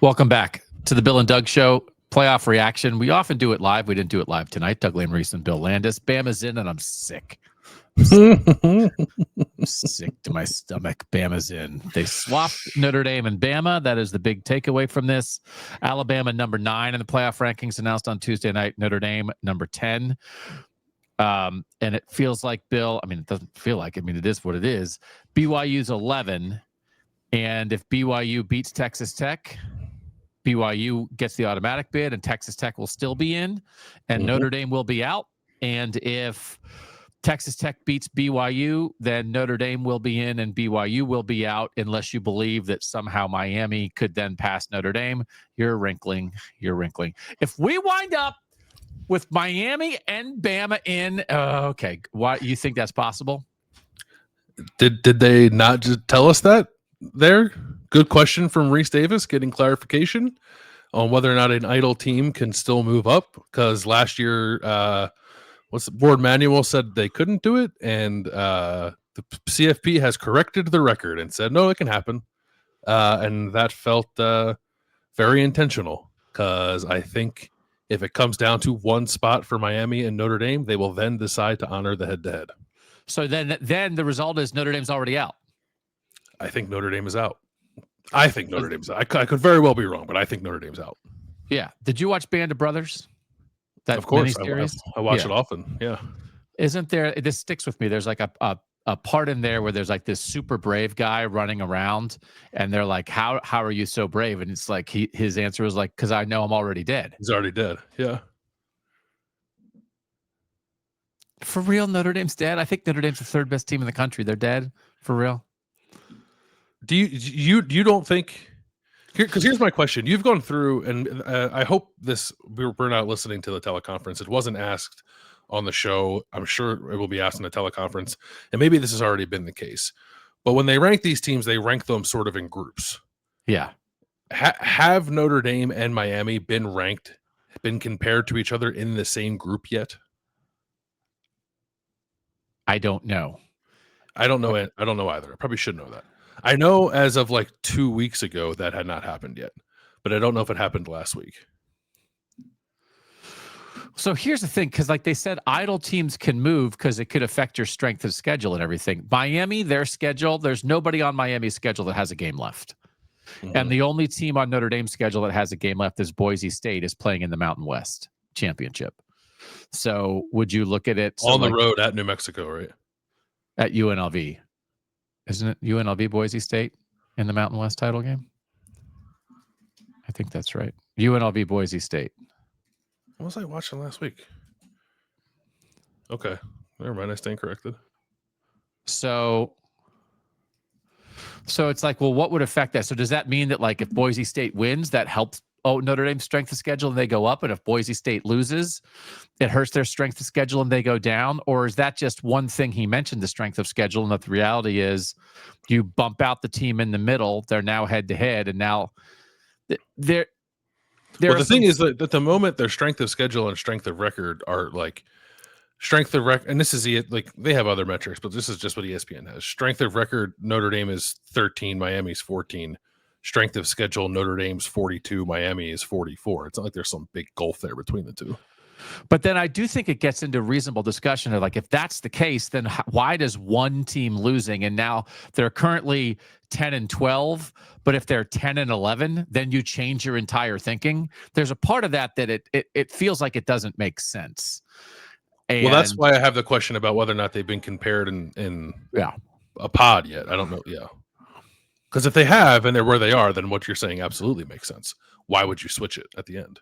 Welcome back to the Bill and Doug Show playoff reaction. We often do it live. We didn't do it live tonight. Doug Lesmerises and Bill Landis. Bama's in, and I'm sick. I'm sick to my stomach. Bama's in. They swapped Notre Dame and Bama. That is the big takeaway from this. Alabama number 9 in the playoff rankings announced on Tuesday night. Notre Dame number 10. And it feels like, Bill, I mean, it doesn't feel like, I mean, it is what it is. BYU's 11. And if BYU beats Texas Tech, BYU gets the automatic bid and Texas Tech will still be in and Notre Dame will be out. And if Texas Tech beats BYU, then Notre Dame will be in and BYU will be out unless you believe that somehow Miami could then pass Notre Dame. You're wrinkling. If we wind up with Miami and Bama in, okay, why you think that's possible? Did they not just tell us that there? Good question from Reese Davis, getting clarification on whether or not an idle team can still move up. Because last year, Board Manual said they couldn't do it, and the CFP has corrected the record and said no, it can happen. And that felt very intentional, because I think if it comes down to one spot for Miami and Notre Dame, they will then decide to honor the head-to-head. So then the result is Notre Dame's already out. I think Notre Dame is out. I think Notre Dame's out. I could very well be wrong, but I think Notre Dame's out. Yeah. Did you watch Band of Brothers? That of course, I watch it often. Yeah. Isn't there? This sticks with me. There's like a part in there where there's like this super brave guy running around, and they're like, "How are you so brave?" And it's like his answer was like, "Because I know I'm already dead." He's already dead. Yeah. For real, Notre Dame's dead. I think Notre Dame's the third best team in the country. They're dead for real. Do you don't think? Because here's my question. You've gone through, and I hope we're not listening to the teleconference. It wasn't asked on the show. I'm sure it will be asked in the teleconference, and maybe this has already been the case. But when they rank these teams, they rank them sort of in groups. Yeah. Have Notre Dame and Miami been compared to each other in the same group yet? I don't know. I don't know it. I don't know either. I probably should know that. I know as of like 2 weeks ago that had not happened yet, but I don't know if it happened last week. So here's the thing, because like they said, idle teams can move because it could affect your strength of schedule and everything. Miami, their schedule, there's nobody on Miami's schedule that has a game left. And the only team on Notre Dame's schedule that has a game left is Boise State, is playing in the Mountain West Championship. So would you look at it on the road at New Mexico, right? At UNLV. Isn't it UNLV Boise State in the Mountain West title game? I think that's right. UNLV Boise State. What was I watching last week? Okay. Never mind. I stand corrected. So it's like, well, what would affect that? So does that mean that like if Boise State wins, that helps Notre Dame's strength of schedule and they go up? And if Boise State loses, it hurts their strength of schedule and they go down? Or is that just one thing he mentioned, the strength of schedule, and that the reality is you bump out the team in the middle, they're now head-to-head, and now they're the thing is that at the moment their strength of schedule and strength of record are like strength of record, and this is like they have other metrics, but this is just what ESPN has. Strength of record, Notre Dame is 13, Miami's 14. Strength of schedule, Notre Dame's 42, Miami is 44. It's not like there's some big gulf there between the two. But then I do think it gets into reasonable discussion of like, if that's the case, then why does one team losing, and now they're currently 10-12, but if they're 10-11, then you change your entire thinking? There's a part of that it feels like it doesn't make sense. And, well, that's why I have the question about whether or not they've been compared in a pod yet. I don't know. Yeah. Because if they have and they're where they are, then what you're saying absolutely makes sense. Why would you switch it at the end?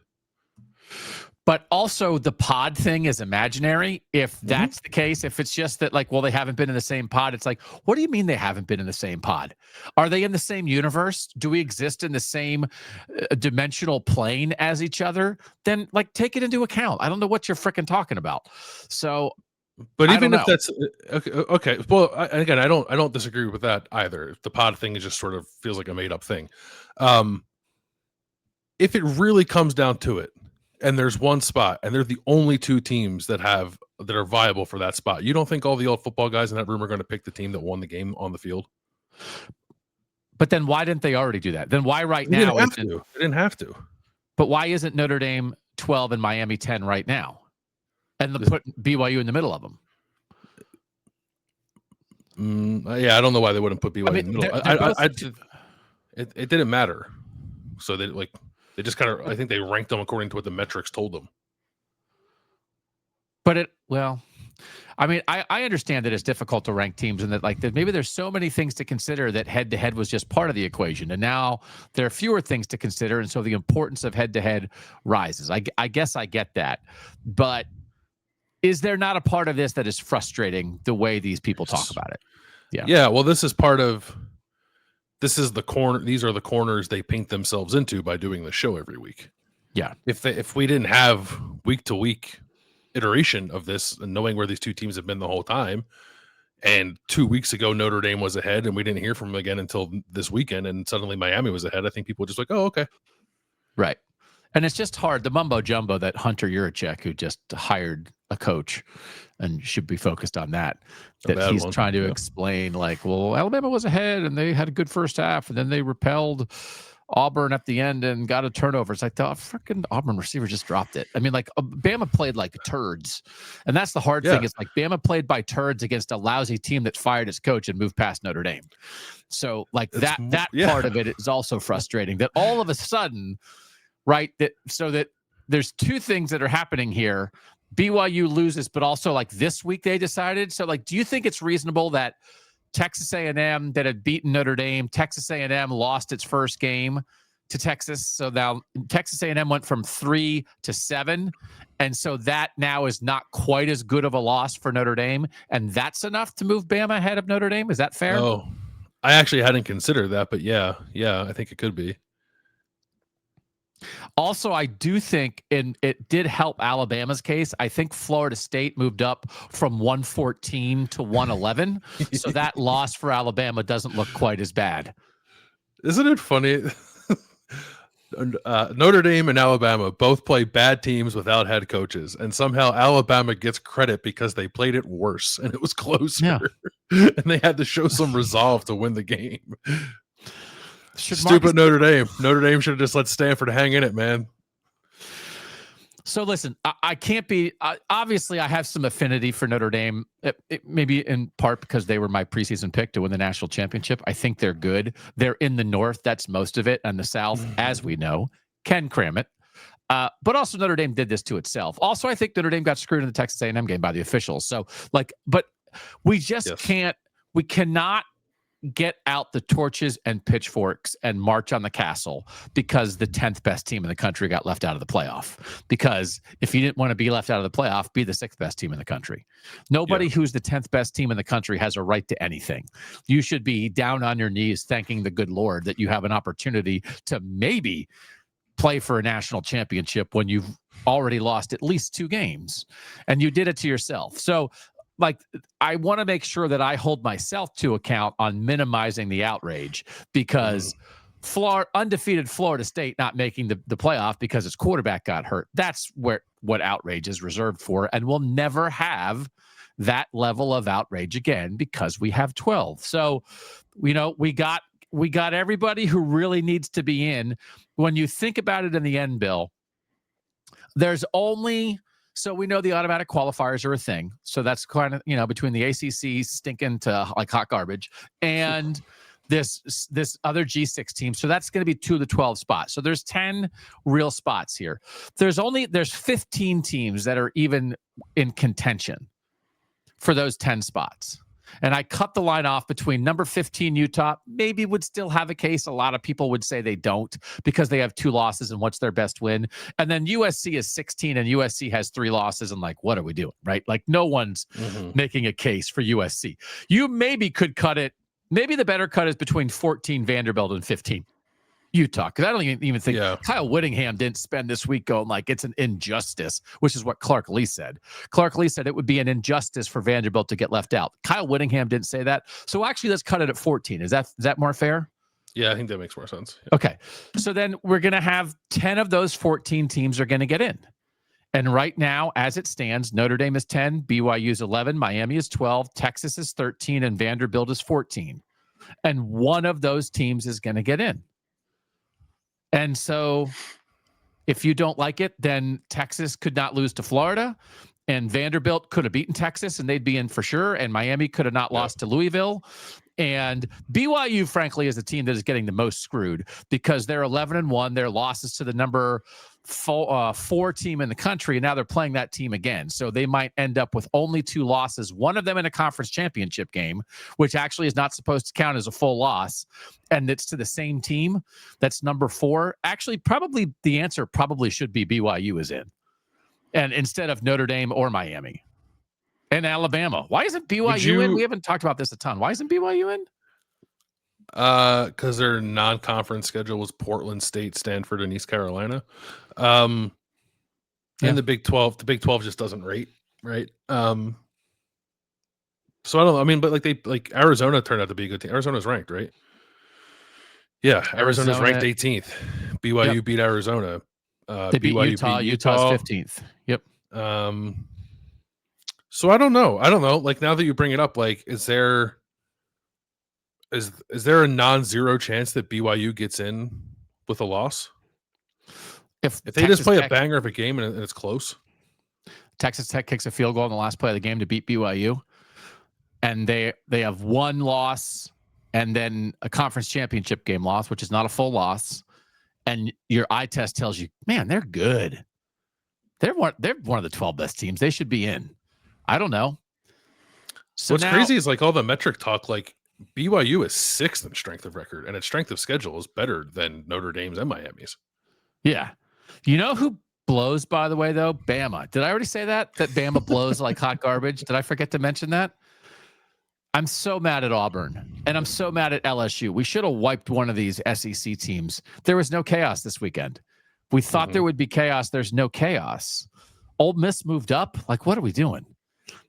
But also the pod thing is imaginary. If that's the case, if it's just that like, well, they haven't been in the same pod, it's like, what do you mean they haven't been in the same pod? Are they in the same universe? Do we exist in the same dimensional plane as each other? Then like take it into account. I don't know what you're freaking talking about. So but even if that's okay. Well, again, I don't disagree with that either. The pod thing is just sort of feels like a made up thing. If it really comes down to it, and there's one spot, and they're the only two teams that are viable for that spot, you don't think all the old football guys in that room are going to pick the team that won the game on the field? But then why didn't they already do that? Then why right They now didn't have isn't? to. They didn't have to. But why isn't Notre Dame 12 and Miami 10 right now? And put BYU in the middle of them. Yeah, I don't know why they wouldn't put BYU in the middle. It didn't matter. So they just kind of, I think they ranked them according to what the metrics told them. But I understand that it's difficult to rank teams and that maybe there's so many things to consider that head-to-head was just part of the equation. And now there are fewer things to consider. And so the importance of head-to-head rises. I guess I get that. But is there not a part of this that is frustrating the way these people talk about it? Yeah. Well, this is the corner. These are the corners they paint themselves into by doing the show every week. Yeah. If we didn't have week to week iteration of this and knowing where these two teams have been the whole time, and 2 weeks ago Notre Dame was ahead and we didn't hear from them again until this weekend, and suddenly Miami was ahead, I think people were just like, oh, okay. Right. And it's just hard. The mumbo jumbo that Hunter Yurachek, who just hired a coach and should be focused on that he's trying to explain Alabama was ahead and they had a good first half and then they repelled Auburn at the end and got a turnover. It's like the freaking Auburn receiver just dropped it. I mean, Bama played like turds. And that's the hard thing. It's like Bama played by turds against a lousy team that fired its coach and moved past Notre Dame. So that part of it is also frustrating that all of a sudden, right, that there's two things that are happening here. BYU loses, but also this week they decided. So do you think it's reasonable that Texas A&M that had beaten Notre Dame, Texas A&M lost its first game to Texas. So now Texas A&M went from 3 to 7. And so that now is not quite as good of a loss for Notre Dame. And that's enough to move Bama ahead of Notre Dame. Is that fair? Oh, I actually hadn't considered that, but yeah, I think it could be. Also, I do think, and it did help Alabama's case, I think Florida State moved up from 114 to 111. So that loss for Alabama doesn't look quite as bad. Isn't it funny? Notre Dame and Alabama both play bad teams without head coaches, and somehow Alabama gets credit because they played it worse and it was closer. Yeah. And they had to show some resolve to win the game. Stupid Notre Dame. Notre Dame should have just let Stanford hang in it, man. So listen, I can't be. Obviously, I have some affinity for Notre Dame. Maybe in part because they were my preseason pick to win the national championship. I think they're good. They're in the North. That's most of it. And the South, as we know, can cram it. But also Notre Dame did this to itself. Also, I think Notre Dame got screwed in the Texas A&M game by the officials. So but we just can't. We cannot get out the torches and pitchforks and march on the castle because the 10th best team in the country got left out of the playoff. Because if you didn't want to be left out of the playoff, be the 6th best team in the country. Nobody who's the 10th best team in the country has a right to anything. You should be down on your knees thanking the good Lord that you have an opportunity to maybe play for a national championship when you've already lost at least 2 games. And you did it to yourself. So I want to make sure that I hold myself to account on minimizing the outrage because undefeated Florida State not making the playoff because its quarterback got hurt. That's what outrage is reserved for. And we'll never have that level of outrage again because we have 12. So, we got everybody who really needs to be in. When you think about it in the end, Bill, so we know the automatic qualifiers are a thing. So that's kind of, between the ACC stinking to hot garbage and this other G6 team. So that's going to be 2 of the 12 spots. So there's 10 real spots here. There's 15 teams that are even in contention for those 10 spots. And I cut the line off between number 15 Utah, maybe would still have a case. A lot of people would say they don't because they have 2 losses and what's their best win. And then USC is 16 and USC has 3 losses and what are we doing, right? No one's making a case for USC. You maybe could cut it. Maybe the better cut is between 14 Vanderbilt and 15 Utah, because I don't even think Kyle Whittingham didn't spend this week going it's an injustice, which is what Clark Lee said. Clark Lee said it would be an injustice for Vanderbilt to get left out. Kyle Whittingham didn't say that. So actually, let's cut it at 14. Is that more fair? Yeah, I think that makes more sense. Yeah. Okay. So then we're going to have 10 of those 14 teams are going to get in. And right now, as it stands, Notre Dame is 10, BYU is 11, Miami is 12, Texas is 13, and Vanderbilt is 14. and one of those teams is going to get in. And so if you don't like it, then Texas could not lose to Florida, and Vanderbilt could have beaten Texas and they'd be in for sure. And Miami could have not lost to Louisville. And BYU, frankly, is the team that is getting the most screwed because they're 11-1. Their losses to the number 4 team in the country, and now they're playing that team again. So they might end up with only 2 losses, one of them in a conference championship game, which actually is not supposed to count as a full loss. And it's to the same team that's number 4. Actually, probably the answer probably should be BYU is in. And instead of Notre Dame or Miami. And Alabama. Why isn't BYU in? We haven't talked about this a ton. Why isn't BYU in? Because their non-conference schedule was Portland State, Stanford, and East Carolina. And the Big 12 just doesn't rate, right? So I don't know. I mean, but like Arizona turned out to be a good team. Arizona's ranked, right? Yeah, Arizona's ranked 18th. BYU beat Arizona. They beat BYU Utah. beat Utah's 15th. Yep. So I don't know. Like, now that you bring it up, like, is there a non-zero chance that BYU gets in with a loss? If they Texas just play a banger of a game and it's close. Texas Tech kicks a field goal in the last play of the game to beat BYU, and they have one loss and then a conference championship game loss, which is not a full loss. And your eye test tells you, man, they're good. They're one of the 12 best teams. They should be in. I don't know. So what's crazy is like all the metric talk, like BYU is 6th in strength of record, and its strength of schedule is better than Notre Dame's and Miami's. Yeah. You know who blows, by the way, though? Bama. Did I already say that? That Bama blows like hot garbage? Did I forget to mention that? I'm so mad at Auburn, and I'm so mad at LSU. We should have wiped one of these SEC teams. There was no chaos this weekend. We thought there would be chaos. There's no chaos. Ole Miss moved up. Like, what are we doing?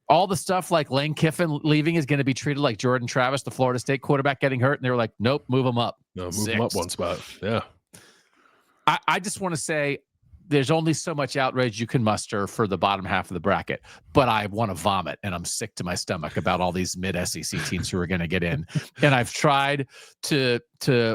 All the stuff like Lane Kiffin leaving is going to be treated like Jordan Travis, the Florida State quarterback, getting hurt. And they were like, nope, move him up. No, move him up one spot. Yeah. I just want to say there's only so much outrage you can muster for the bottom half of the bracket, but I want to vomit and I'm sick to my stomach about all these mid-SEC teams who are going to get in. And I've tried to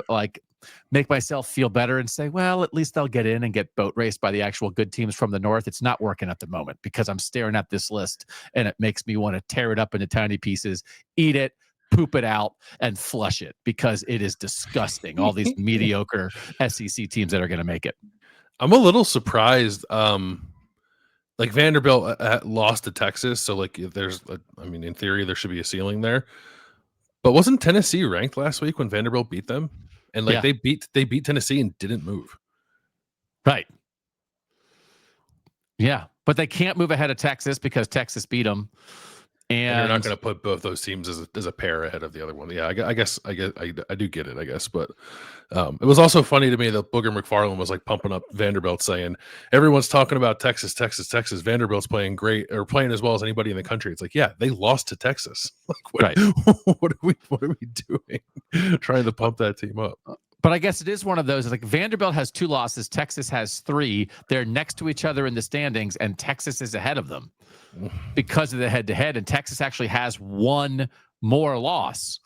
like make myself feel better and say, well, at least they'll get in and get boat raced by the actual good teams from the North. It's not working at the moment because I'm staring at this list and it makes me want to tear it up into tiny pieces, eat it, poop it out, and flush it because it is disgusting. All these mediocre SEC teams that are going to make it. I'm a little surprised. Like Vanderbilt lost to Texas, so like in theory there should be a ceiling there. But wasn't Tennessee ranked last week when Vanderbilt beat them? And like they beat Tennessee and didn't move. Right. Yeah, but they can't move ahead of Texas because Texas beat them. And you're not going to put both those teams as a pair ahead of the other one. Yeah, I guess I do get it, I guess. But it was also funny to me that Booger McFarland was like pumping up Vanderbilt saying, everyone's talking about Texas. Vanderbilt's playing great or playing as well as anybody in the country. It's like, yeah, they lost to Texas. Like, what, right. what are we doing? Trying to pump that team up. But I guess it is one of those, like Vanderbilt has 2 losses. Texas has 3. They're next to each other in the standings, and Texas is ahead of them because of the head-to-head. And Texas actually has 1 more loss.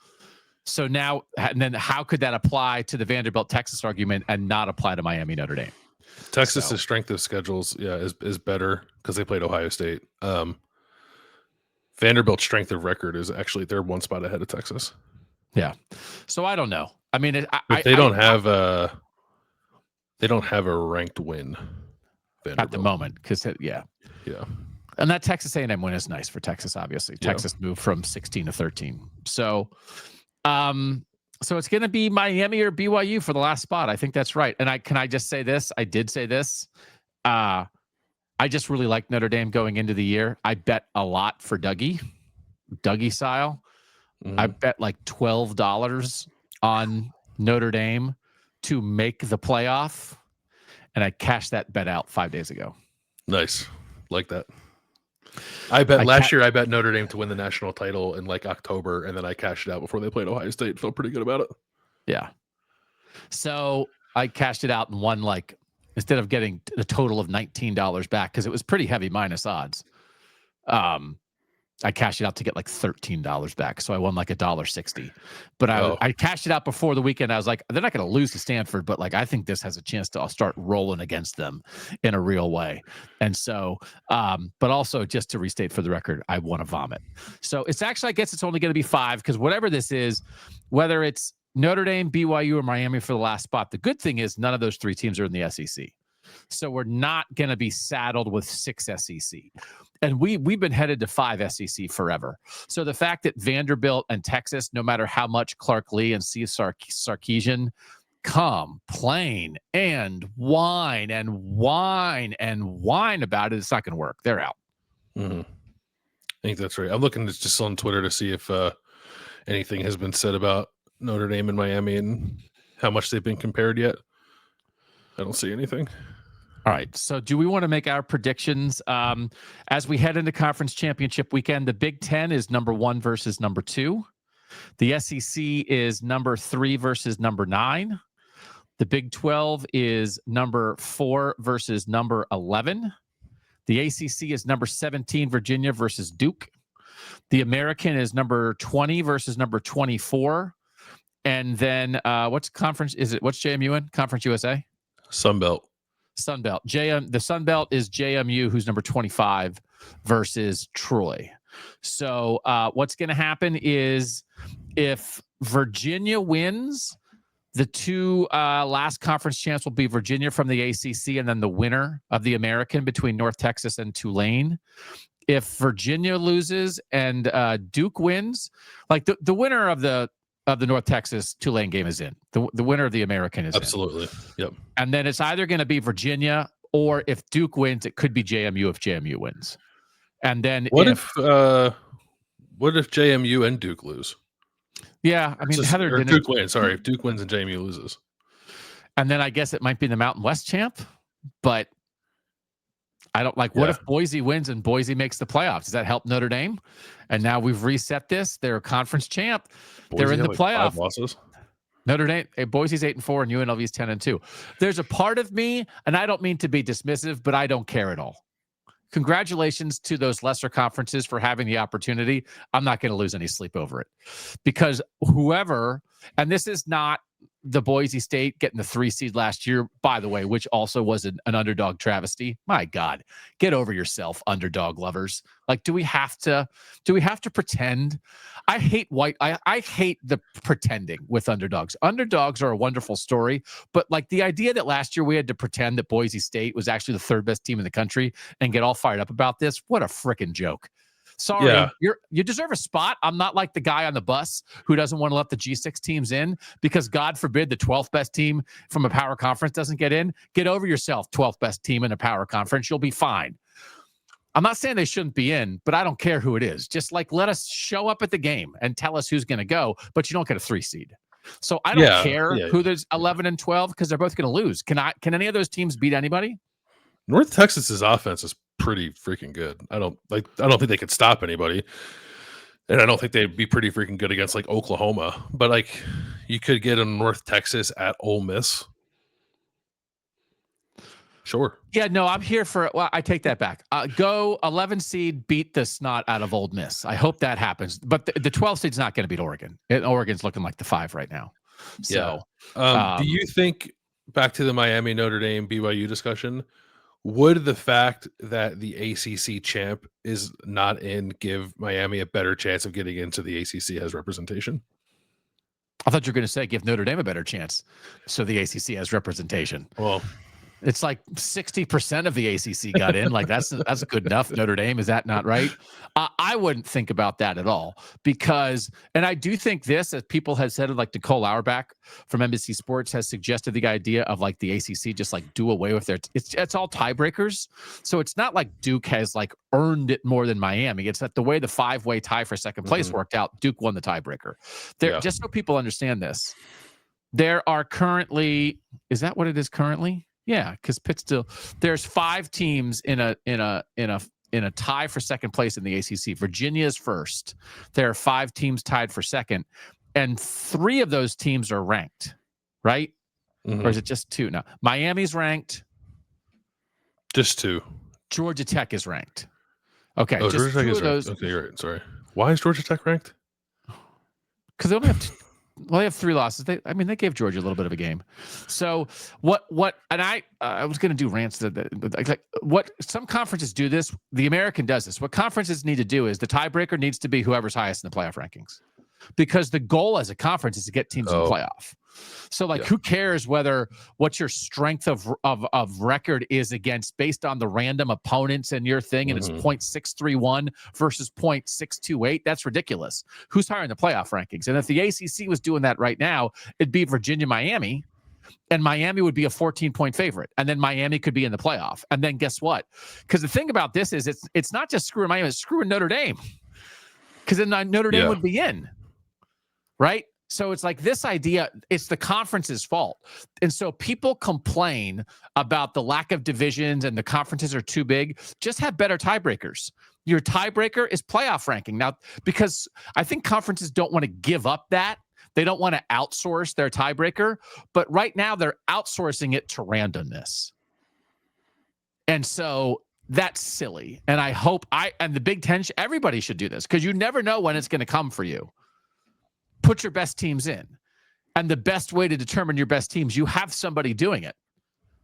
So now, and then how could that apply to the Vanderbilt-Texas argument and not apply to Miami, Notre Dame? Texas's strength of schedules, is better because they played Ohio State. Vanderbilt's strength of record is actually they're 1 spot ahead of Texas. Yeah. So I don't know. I mean, they don't have a ranked win at the moment because yeah. And that Texas A&M win is nice for Texas. Obviously, Texas moved from 16 to 13. So, so it's going to be Miami or BYU for the last spot. I think that's right. And can I just say this? I did say this. I just really like Notre Dame going into the year. I bet a lot for Dougie style. I bet like $12 on Notre Dame to make the playoff, and I cashed that bet out 5 days ago. Nice, like that. I bet last year I bet Notre Dame to win the national title in like October, and then I cashed it out before they played Ohio State. Felt pretty good about it. Yeah. So I cashed it out and won like instead of getting a total of $19 back because it was pretty heavy minus odds. I cashed it out to get like $13 back. So I won like $1.60. But Oh. I cashed it out before the weekend. I was like, they're not going to lose to Stanford, but like I think this has a chance to start rolling against them in a real way. And so, but also just to restate for the record, I want to vomit. So it's actually, I guess it's only going to be 5 because whatever this is, whether it's Notre Dame, BYU, or Miami for the last spot, the good thing is none of those 3 teams are in the SEC. So we're not going to be saddled with 6 SEC. And we've been headed to 5 SEC forever. So the fact that Vanderbilt and Texas, no matter how much Clark Lee and Steve Sarkisian complain and whine and whine and whine about it, it's not going to work. They're out. Mm-hmm. I think that's right. I'm looking just on Twitter to see if anything has been said about Notre Dame and Miami and how much they've been compared yet. I don't see anything. All right. So do we want to make our predictions as we head into conference championship weekend? The Big Ten is number 1 versus number 2. The SEC is number 3 versus number 9. The Big 12 is number 4 versus number 11. The ACC is number 17, Virginia versus Duke. The American is number 20 versus number 24. And then what's conference? What's JMU in? Conference USA? Sunbelt. Sunbelt. The Sunbelt is JMU, who's number 25 versus Troy. So what's going to happen is if Virginia wins, the 2 last conference champs will be Virginia from the ACC and then the winner of the American between North Texas and Tulane. If Virginia loses and Duke wins, like the winner of the North Texas Tulane game is in. The winner of the American is absolutely in. Yep. And then it's either going to be Virginia or if Duke wins, it could be JMU if JMU wins. And then what if JMU and Duke lose? Yeah, I mean Heather didn't. Duke wins. Sorry, if Duke wins and JMU loses. And then I guess it might be the Mountain West champ, but I don't like. What if Boise wins and Boise makes the playoffs? Does that help Notre Dame? And now we've reset this. They're a conference champ. Boise they're in the playoff. 5 losses. Notre Dame, Boise's 8-4, and UNLV is 10-2. There's a part of me, and I don't mean to be dismissive, but I don't care at all. Congratulations to those lesser conferences for having the opportunity. I'm not going to lose any sleep over it because whoever, and this is not the Boise State getting the 3 seed last year, by the way, which also was an underdog travesty. My God, get over yourself, underdog lovers. Like, do we have to pretend? I hate I hate the pretending with underdogs. Underdogs are a wonderful story, but like the idea that last year we had to pretend that Boise State was actually the 3rd best team in the country and get all fired up about this. What a freaking joke. Sorry, you deserve a spot. I'm not like the guy on the bus who doesn't want to let the G6 teams in because God forbid the 12th best team from a power conference doesn't get in. Get over yourself, 12th best team in a power conference. You'll be fine. I'm not saying they shouldn't be in, but I don't care who it is. Just like let us show up at the game and tell us who's going to go, but you don't get a 3 seed. So I don't care who there's 11 and 12 because they're both going to lose. Can any of those teams beat anybody? North Texas's offense is pretty freaking good. I don't think they could stop anybody. And I don't think they'd be pretty freaking good against like Oklahoma. But like you could get a North Texas at Ole Miss. Sure. Yeah, no, I'm here for it. Well, I take that back. Go 11 seed, beat the snot out of Ole Miss. I hope that happens. But the 12 seed's not going to beat Oregon. Oregon's looking like the 5 right now. So, do you think, back to the Miami, Notre Dame, BYU discussion, would the fact that the ACC champ is not in give Miami a better chance of getting into the ACC as representation? I thought you were going to say give Notre Dame a better chance so the ACC has representation. Well, it's like 60% of the ACC got in. Like that's good enough. Notre Dame, is that not right? I wouldn't think about that at all because, and I do think this, as people have said, like Nicole Auerbach from NBC Sports has suggested the idea of like the ACC just like do away with their. It's all tiebreakers, so it's not like Duke has like earned it more than Miami. It's that the way the 5-way tie for second place worked out, Duke won the tiebreaker. Just so people understand this, there are currently, is that what it is currently? Yeah, because Pitt still. There's 5 teams in a tie for second place in the ACC. Virginia is first. There are 5 teams tied for second, and 3 of those teams are ranked, right? Or is it just 2? No, Miami's ranked. Just 2. Georgia Tech is ranked. Okay, Oh, just Georgia Tech two is of ranked. those Okay, you're right. Sorry. Why is Georgia Tech ranked? because they only have they have 3 losses. They gave Georgia a little bit of a game. So what? And I was going to do rants like what some conferences do this. The American does this. What conferences need to do is the tiebreaker needs to be whoever's highest in the playoff rankings, because the goal as a conference is to get teams in the playoff. So who cares what your strength of record is against based on the random opponents in your thing, and it's 0.631 versus 0.628. That's ridiculous. Who's higher in the playoff rankings? And if the ACC was doing that right now, it'd be Virginia, Miami, and Miami would be a 14-point favorite, and then Miami could be in the playoff. And then guess what? Because the thing about this is it's not just screwing Miami, it's screwing Notre Dame, because then Notre Dame would be in, right? So it's like this idea, it's the conference's fault. And so people complain about the lack of divisions and the conferences are too big. Just have better tiebreakers. Your tiebreaker is playoff ranking. Now, because I think conferences don't want to give up that. They don't want to outsource their tiebreaker. But right now they're outsourcing it to randomness. And so that's silly. And I hope and the Big Ten, everybody should do this, because you never know when it's going to come for you. Put your best teams in. And the best way to determine your best teams, you have somebody doing it.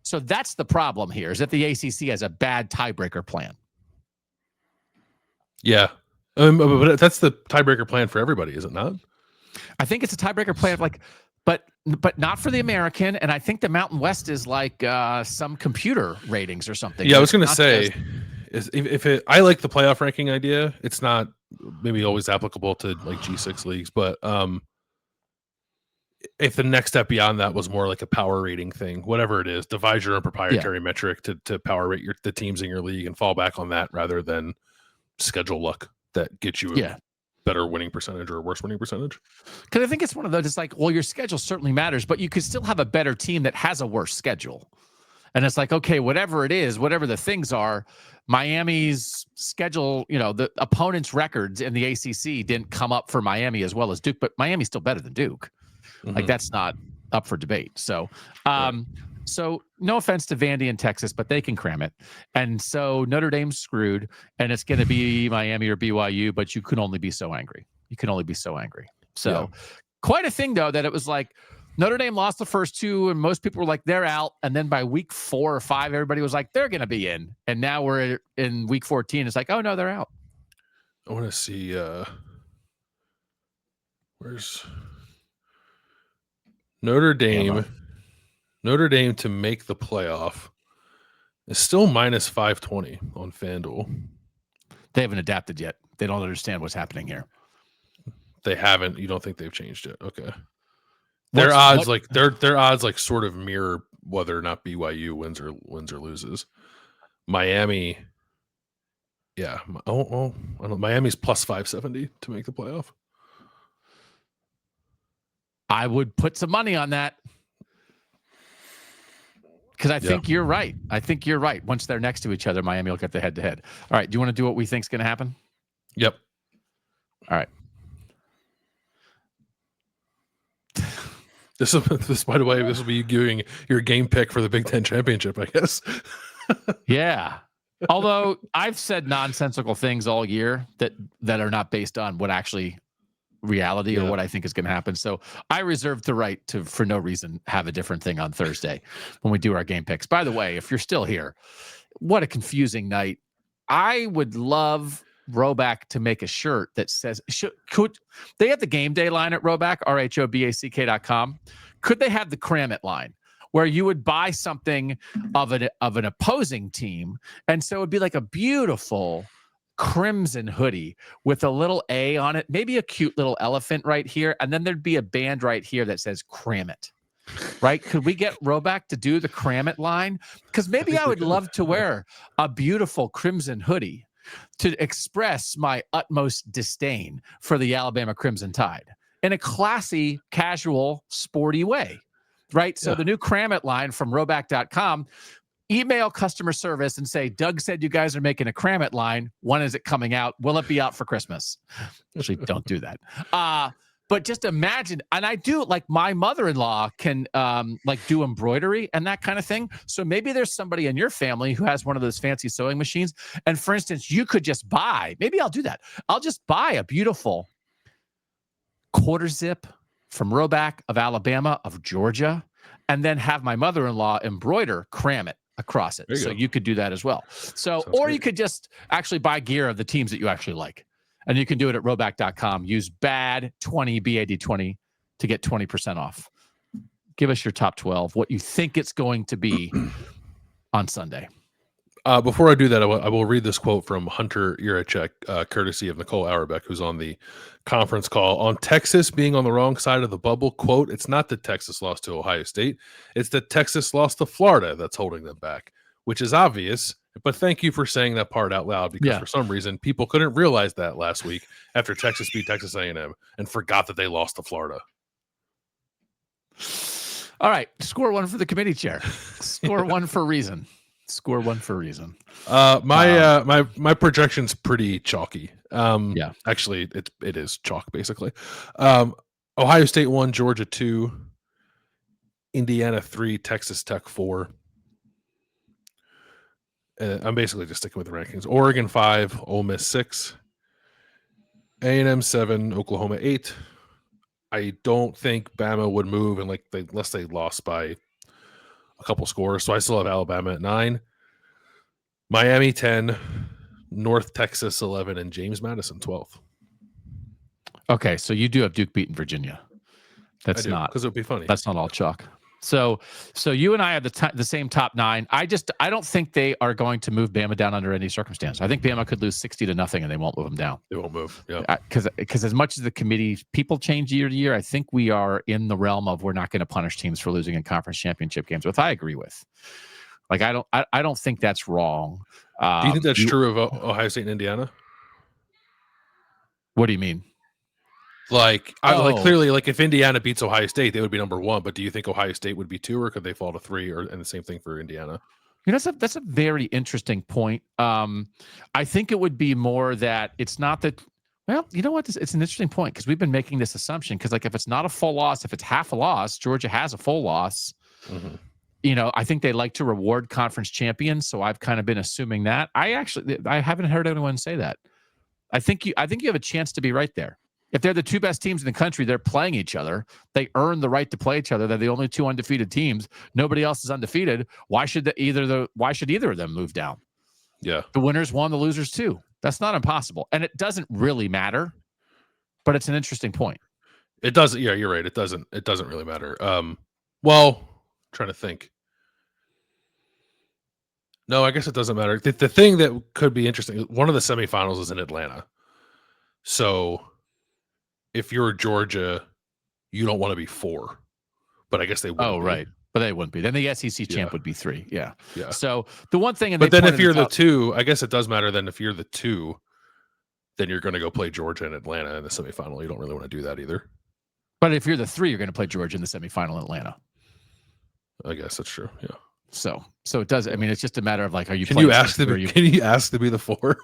So that's the problem here, is that the ACC has a bad tiebreaker plan. Yeah. But that's the tiebreaker plan for everybody, is it not? I think it's a tiebreaker plan, but not for the American. And I think the Mountain West is like some computer ratings or something. Yeah, I was going to say, I like the playoff ranking idea. It's not maybe always applicable to like G6 leagues, but if the next step beyond that was more like a power rating thing, whatever it is, devise your own proprietary metric to power rate the teams in your league and fall back on that rather than schedule luck that gets you a better winning percentage or a worse winning percentage. Because I think it's one of those, it's like, well, your schedule certainly matters, but you could still have a better team that has a worse schedule. And it's like, okay, whatever it is, whatever the things are, Miami's schedule, the opponent's records in the ACC didn't come up for Miami as well as Duke, but Miami's still better than Duke. Like, that's not up for debate. So, so no offense to Vandy in Texas, but they can cram it. And so Notre Dame's screwed, and it's going to be Miami or BYU, but you can only be so angry. You can only be so angry. So quite a thing, though, that it was like Notre Dame lost the first 2, and most people were like, they're out. And then by week 4 or 5, everybody was like, they're going to be in. And now we're in week 14. It's like, oh, no, they're out. I want to see where's Notre Dame. Notre Dame to make the playoff is still minus 520 on FanDuel. They haven't adapted yet. They don't understand what's happening here. They haven't. You don't think they've changed it? Okay. Their odds like sort of mirror whether or not BYU wins or loses. Miami, I don't know. Miami's plus 570 to make the playoff. I would put some money on that, because I think you're right. I think you're right. Once they're next to each other, Miami will get the head-to-head. All right. Do you want to do what we think is going to happen? Yep. All right. This, by the way, this will be doing your game pick for the Big Ten championship, I guess. Yeah. Although I've said nonsensical things all year that are not based on what actually reality or what I think is going to happen. So I reserve the right to, for no reason, have a different thing on Thursday when we do our game picks. By the way, if you're still here, what a confusing night. I would love Roback to make a shirt that says, could they have the game day line at Roback, RHOBACK.com? Could they have the Crammit line, where you would buy something of an opposing team, and so it would be like a beautiful crimson hoodie with a little A on it, maybe a cute little elephant right here, and then there'd be a band right here that says Crammit. Right? Could we get Roback to do the Crammit line? Because maybe I would love to wear a beautiful crimson hoodie to express my utmost disdain for the Alabama Crimson Tide in a classy, casual, sporty way. Right? So the new Crammit line from Roback.com, email customer service and say, Doug said you guys are making a Crammit line. When is it coming out? Will it be out for Christmas? Actually, don't do that. But just imagine, and I do, like, my mother-in-law can like do embroidery and that kind of thing. So maybe there's somebody in your family who has one of those fancy sewing machines. And for instance, you could just buy, maybe I'll do that. I'll just buy a beautiful quarter zip from Roback of Alabama, of Georgia, and then have my mother-in-law embroider Crammit across it. So you could do that as well. So, or you could just actually buy gear of the teams that you actually like. And you can do it at roback.com. Use BAD20, BAD20 to get 20% off. Give us your top 12, what you think it's going to be on Sunday. Before I do that, I will read this quote from Hunter Yurachek, courtesy of Nicole Auerbach, who's on the conference call on Texas being on the wrong side of the bubble. Quote, "It's not that Texas lost to Ohio State. It's that Texas lost to Florida that's holding them back," which is obvious. But thank you for saying that part out loud, because for some reason people couldn't realize that last week after Texas beat Texas A&M and forgot that they lost to Florida. All right, score one for the committee chair. Score one for reason. Score one for reason. My projection's pretty chalky. Actually, it is chalk basically. Ohio State 1, Georgia 2, Indiana 3, Texas Tech 4. I'm basically just sticking with the rankings. Oregon 5, Ole Miss 6, A&M 7, Oklahoma 8. I don't think Bama would move unless they lost by a couple scores. So I still have Alabama at 9, Miami 10, North Texas 11, and James Madison 12. Okay, so you do have Duke beating Virginia. That's not, because it would be funny. That's not all chalk. So you and I have the same top 9. I don't think they are going to move Bama down under any circumstance. I think Bama could lose 60-0 and they won't move them down. They won't move. Yeah. Because as much as the committee people change year to year, I think we are in the realm of we're not going to punish teams for losing in conference championship games, which I agree with. Like I don't think that's wrong. Do you think that's true of Ohio State and Indiana? What do you mean? Like clearly, like if Indiana beats Ohio State, they would be number 1. But do you think Ohio State would be 2, or could they fall to 3? And the same thing for Indiana. You know, that's a very interesting point. I think it would be more that it's not that. Well, you know what? It's an interesting point because we've been making this assumption because, like, if it's not a full loss, if it's half a loss, Georgia has a full loss. Mm-hmm. You know, I think they like to reward conference champions, so I've kind of been assuming that. I haven't heard anyone say that. I think you have a chance to be right there. If they're the two best teams in the country, they're playing each other. They earn the right to play each other. They're the only 2 undefeated teams. Nobody else is undefeated. Why should either of them move down? Yeah. The winners 1, the losers 2. That's not impossible. And it doesn't really matter, but it's an interesting point. It doesn't. Yeah, you're right. It doesn't really matter. Well, trying to think. No, I guess it doesn't matter. The thing that could be interesting, one of the semifinals is in Atlanta. So if you're Georgia, you don't want to be 4, but I guess they would. Oh, right. But they wouldn't be. Then the SEC champ would be 3. Yeah. Yeah. So the one thing, but then if you're the 2, I guess it does matter. Then if you're the 2, then you're going to go play Georgia and Atlanta in the semifinal. You don't really want to do that either. But if you're the 3, you're going to play Georgia in the semifinal in Atlanta. I guess that's true. Yeah. So it does. I mean, it's just a matter of like, are you? Can you ask to be the 4?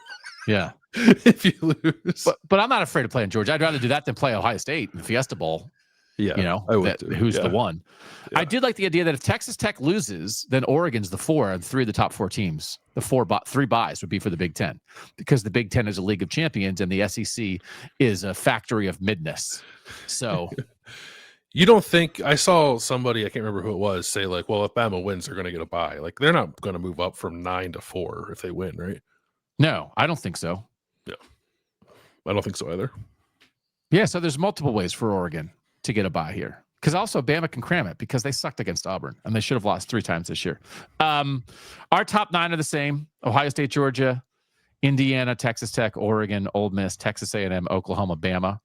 Yeah. If you lose, but I'm not afraid of playing Georgia. I'd rather do that than play Ohio State in the Fiesta Bowl. Yeah, you know, who's the one? Yeah. I did like the idea that if Texas Tech loses, then Oregon's the 4, and 3 of the top 4 teams, the 3 buys would be for the Big Ten, because the Big Ten is a league of champions and the SEC is a factory of midness. So. You don't think, I saw somebody, I can't remember who it was, say like, well, if Bama wins, they're going to get a bye. Like, they're not going to move up from 9 to 4 if they win, right? No, I don't think so. Yeah. I don't think so either. Yeah, so there's multiple ways for Oregon to get a bye here. Because also Bama can cram it because they sucked against Auburn, and they should have lost 3 times this year. Our top 9 are the same. Ohio State, Georgia, Indiana, Texas Tech, Oregon, Ole Miss, Texas A&M, Oklahoma, Bama.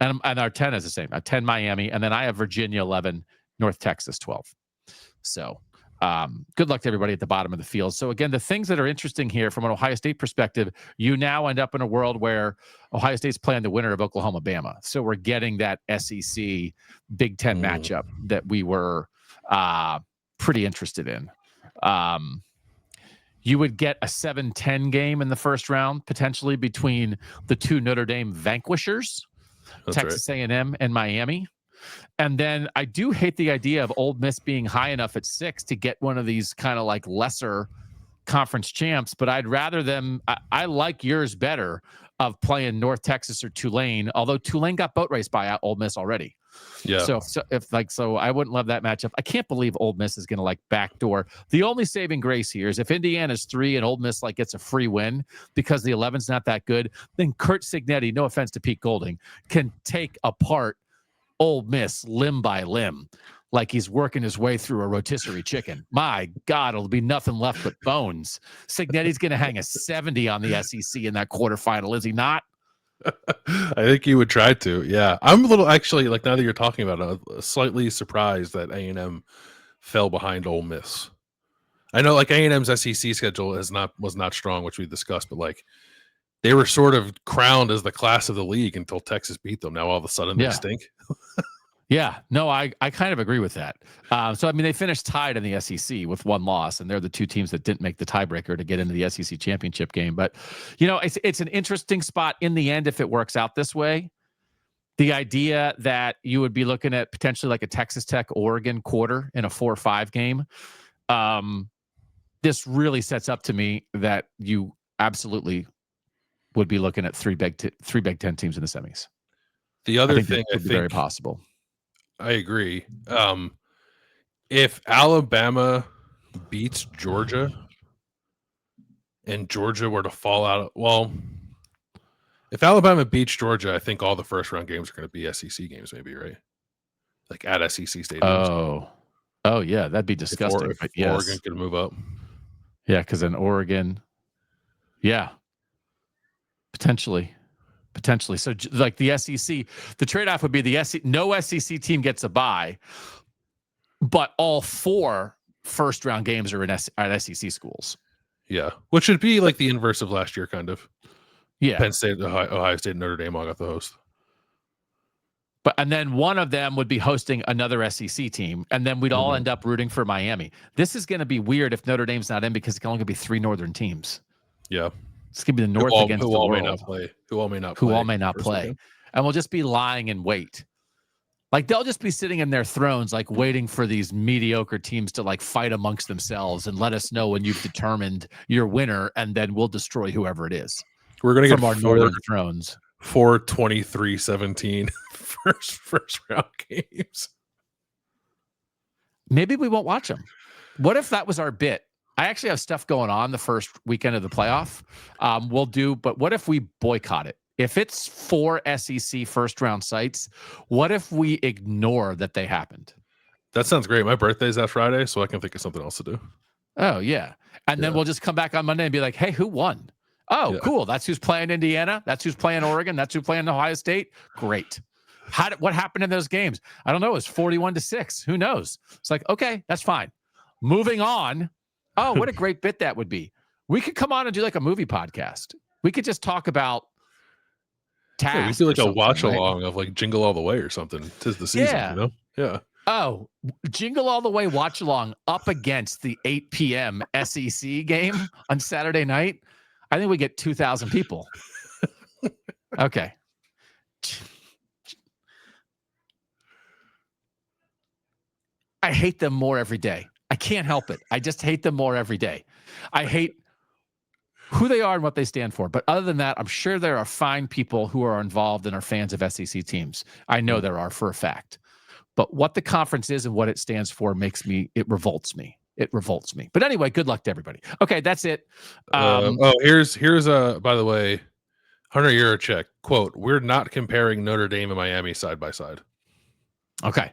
And our 10 is the same. 10 Miami, and then I have Virginia 11, North Texas 12. So good luck to everybody at the bottom of the field. So again, the things that are interesting here from an Ohio State perspective, you now end up in a world where Ohio State's playing the winner of Oklahoma, Bama. So we're getting that SEC Big Ten matchup that we were pretty interested in. You would get a 7-10 game in the first round, potentially between the 2 Notre Dame vanquishers. That's Texas A&M and Miami. And then I do hate the idea of Ole Miss being high enough at 6 to get one of these kind of like lesser conference champs, but I'd rather them. I like yours better of playing North Texas or Tulane, although Tulane got boat raced by Ole Miss already. Yeah. So I wouldn't love that matchup. I can't believe Ole Miss is going to like backdoor. The only saving grace here is if Indiana's 3 and Ole Miss like gets a free win because the 11's not that good, then Kurt Signetti, no offense to Pete Golding, can take apart Ole Miss limb by limb like he's working his way through a rotisserie chicken. My God, it'll be nothing left but bones. Signetti's going to hang a 70 on the SEC in that quarterfinal, is he not? I think he would try to. Yeah, I'm a little actually like now that you're talking about it, slightly surprised that A&M fell behind Ole Miss. I know like A&M's SEC schedule was not strong, which we discussed, but like they were sort of crowned as the class of the league until Texas beat them. Now all of a sudden they stink. Yeah, no, I kind of agree with that. So, I mean, they finished tied in the SEC with 1 loss, and they're the 2 teams that didn't make the tiebreaker to get into the SEC championship game. But, you know, it's an interesting spot in the end if it works out this way. The idea that you would be looking at potentially like a Texas Tech Oregon quarter in a 4-5 game. This really sets up to me that you absolutely would be looking at 3 Big Ten teams in the semis. The other thing I think very possible. I agree. If Alabama beats Georgia and Georgia were to fall out, if Alabama beats Georgia, I think all the first round games are going to be SEC games, maybe, right? Like at SEC stadiums. Oh yeah, that'd be disgusting. If Oregon could move up. Yeah, because then Oregon, potentially. So like the SEC, the trade-off would be no SEC team gets a bye, but all 4 first-round games are at SEC schools. Yeah, which should be like the inverse of last year, kind of. Yeah, Penn State, Ohio State, and Notre Dame all got the host. And then one of them would be hosting another SEC team, and then we'd all end up rooting for Miami. This is going to be weird if Notre Dame's not in because it can only be 3 Northern teams. Yeah. It's going to be the North against the world. Who all may not play. And we'll just be lying in wait. Like they'll just be sitting in their thrones, like waiting for these mediocre teams to like fight amongst themselves and let us know when you've determined your winner, and then we'll destroy whoever it is. We're going to get our northern thrones. 4-23-17 first round games. Maybe we won't watch them. What if that was our bit? I actually have stuff going on the first weekend of the playoff. But what if we boycott it? If it's 4 SEC first round sites, what if we ignore that they happened? That sounds great. My birthday's that Friday, so I can think of something else to do. Oh, yeah. And then we'll just come back on Monday and be like, hey, who won? Oh, cool. That's who's playing Indiana. That's who's playing Oregon. That's who's playing Ohio State. Great. What happened in those games? I don't know. It was 41-6. Who knows? It's like, okay, that's fine. Moving on. Oh, what a great bit that would be. We could come on and do like a movie podcast. We could just talk about tasks. We do like a watch along of like Jingle All the Way or something. 'Tis the season, you know? Yeah. Oh, Jingle All the Way watch along up against the 8 p.m. SEC game on Saturday night. I think we get 2,000 people. Okay. I hate them more every day. I can't help it. I just hate them more every day. I hate who they are and what they stand for. But other than that, I'm sure there are fine people who are involved and are fans of SEC teams. I know there are for a fact. But what the conference is and what it stands for it revolts me. It revolts me. But anyway, good luck to everybody. Okay, that's it. Here's by the way, Hunter Yurachek quote: "We're not comparing Notre Dame and Miami side by side." Okay.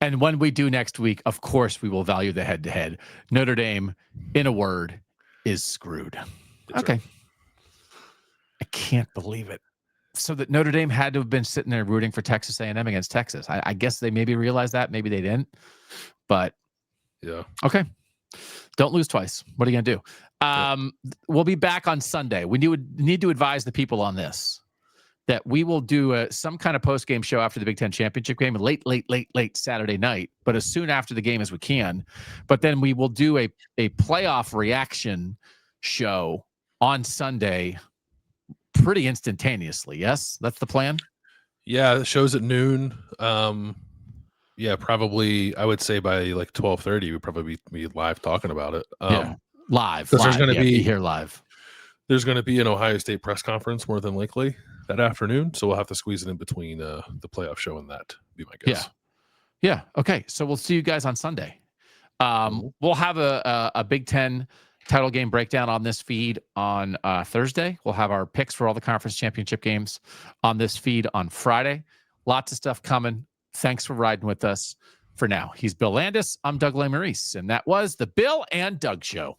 And when we do next week, of course, we will value the head-to-head. Notre Dame, in a word, is screwed. Okay. Right. I can't believe it. So that Notre Dame had to have been sitting there rooting for Texas A&M against Texas. I guess they maybe realized that. Maybe they didn't. But, yeah. Okay. Don't lose twice. What are you going to do? We'll be back on Sunday. We need to advise the people on this, that we will do some kind of post-game show after the Big Ten championship game, late Saturday night, but as soon after the game as we can. But then we will do a playoff reaction show on Sunday pretty instantaneously. Yes, that's the plan? Yeah, the show's at noon. Yeah, probably I would say by like 12:30 we'd probably be live talking about it. Yeah. Live. Because there's going to Yeah, be be here live. there's going to be an Ohio State press conference more than likely that afternoon, so we'll have to squeeze it in between the playoff show and that. Be my guess. Yeah. Okay. So we'll see you guys on Sunday. Mhm. We'll have a Big Ten title game breakdown on this feed on Thursday. We'll have our picks for all the conference championship games on this feed on Friday. Lots of stuff coming. Thanks for riding with us. For now, he's Bill Landis. I'm Doug Lesmerises, and that was the Bill and Doug Show.